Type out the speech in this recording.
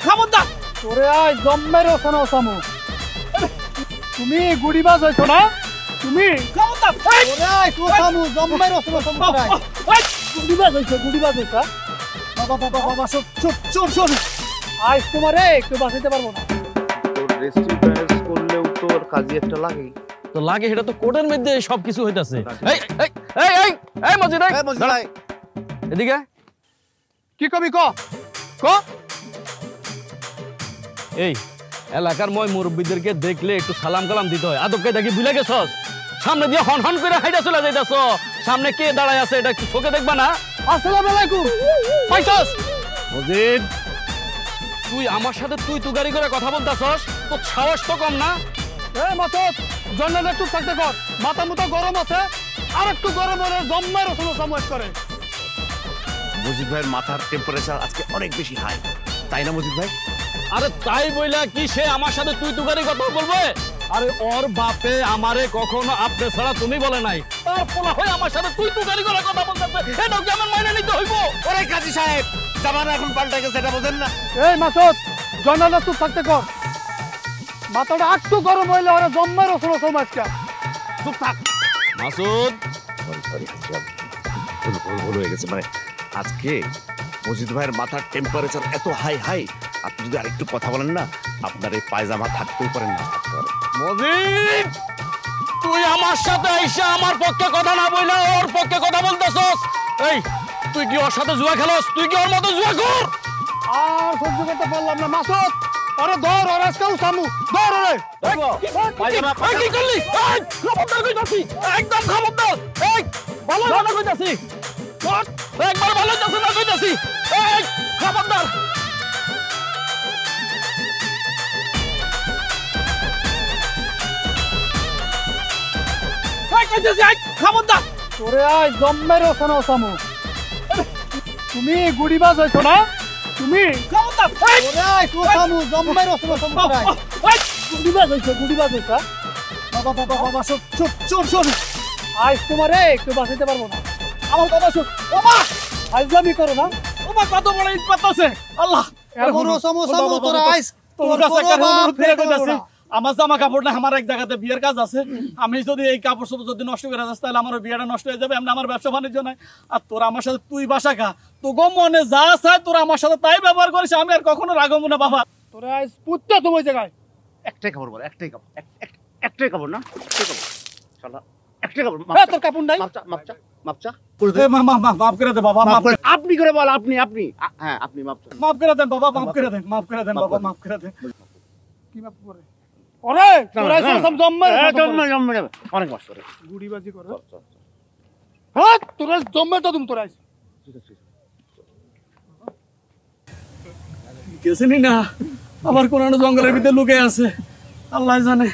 খবরদার তোরে আয় জম্মের ওসানো ওসামু তুমি গুড়িবাজ হইছো না তুমি খবরদার ওরে আয় ওসামু জম্মের ওসানো ওসামু গুড়িবাজ হইছো বাবা বাবা বাবা সব চুপ চুপ চুপ আজ তোমারে একটু বাঁচাইতে পারবো না তোর রেস্ট্রি প্যানেলস করলেও তোর কাজে একটা লাগে তো লাগে এটা তো কোডের মধ্যে সবকিছু হইতাছে এই এই এই এই এই মজিদ ভাই এদিকে কি কবি ক ক এই এলাকার মই মুরব্বিদেরকে দেখলে একটু সালাম কালাম দিতে হয় আদবকে দেখি ভুলে গেছস সামনে দিয়ে হন হন করে হাইটা চলে যাইতাছ সামনে কে দাঁড়ায় আছে এটা একটু চোখে দেখবা না আসসালামু আলাইকুম পাইছস মজিদ তুই আমার সাথে তুই তুগারি করে কথা বলতাছস তো সাহস তো কম না এই মাসুদ জন্নালে একটু থাকতে কর মাথা মুতা গরম আছে আর একটু গরম হলে জম্মের ওসানো সামুয়েট করে মজিদ ভাইয়ের মাথার টেম্পারেচার আজকে অনেক বেশি হাই তাই না মজিদ ভাই আরে তাই বইলা কি সে আমার সাথে তুই তুগারি কথা বলবে আরে ওর বাপে আমারে কখনো আপনি ছাড়া তুমি বলে নাই তার পোলা হয়ে আমার সাথে তুই তুগারি করে কথা বলতেছে এটাও কি আমার মাইনে নিতে হইব ওরে কাজী সাহেব জামানা এখন পাল্টে গেছে এটা বোঝেন না এই মাসুদ জন্নালে একটু থাকতে কর মাথাটা একটু গরম হইলে ওরা জম্মের ওসানো সামুয়েট চুপ থাক মাসুদ সরি ভুল হয়ে গেছে মানে আজকে মজিদ ভাইয়ের মাথার টেম্পারেচার এত হাই আপনি যদি আরেকটু কথা বলেন না আপনার এই পায়জামা থাকতেও পারেন না মজিদ তুই আমার সাথে আইসা আমার পক্ষে কথা না বইলা ওর পক্ষে কথা বলতেছস এই তুই কি ওর সাথে জুয়া খেলোস তুই কি ওর মতো জুয়া কর আর সহ্য করতে পারলাম না মাসুদ আরে ধর ওর আজকে উসামু ধর ওরে কি করলি খবরদার কইতাছি একদম খবরদার এই ভালো না কইতাছি একবার ভালো যাচ্ছে না কইতাছি এই খবরদার খবরদার তোরে আয় জম্মের ওসানো ওসামু তুমি গুড়িবাজ হইছো না তুমি খবরদার ওরে আয় ওসামু জম্মের ওসানো ওসামু গুড়িবাজ হইছো বাবা বাবা বাবা সব চুপ চুপ চুপ আজ তোমারে একটু বাঁচাইতে পারবো না আমার কথা শুন ওমা আইজলামি করো না ওমা কত বড় ইজ্জত আছে আল্লাহ এখন ওসামু সামু তোরা আইস তোর কাছে কারণ ফিরে কইতাছি আমার জামা কাপড় না আমার এক জায়গাতে বিয়ের কাজ আছে আমি যদি এই কাপড় সব যদি নষ্ট করে যাস তাহলে আমার বিয়েটা নষ্ট হয়ে যাবে এমনি আমার ব্যবসা বাণিজ্য নাই আর তোরা আমার সাথে তুই বাসা খা তো গো মনে যা চায় তোরা আমার সাথে তাই ব্যবহার করিস আমি আর কখনো রাগবো না বাবা তোরা আজ পুত্তা তুমি ওই জায়গায় একটাই খবর বল একটাই খবর না চল একটাই খবর তোর কাপড় নাই মাপচা মাফ করে দে বাবা মাফ করে আপনি করে বল আপনি হ্যাঁ আপনি মাফ করে দেন বাবা মাফ করে দেন বাবা মাফ করে দেন কি মাফ করে ওরে তোরা সব জম্মে অনেক মাস করে গুড়িবাজি করে হ্যাঁ তোরা জম্মে তো তুমি তোরা গেছিনি না আবার কোন জঙ্গলের ভিতরে লুকে আছে আল্লাহ জানে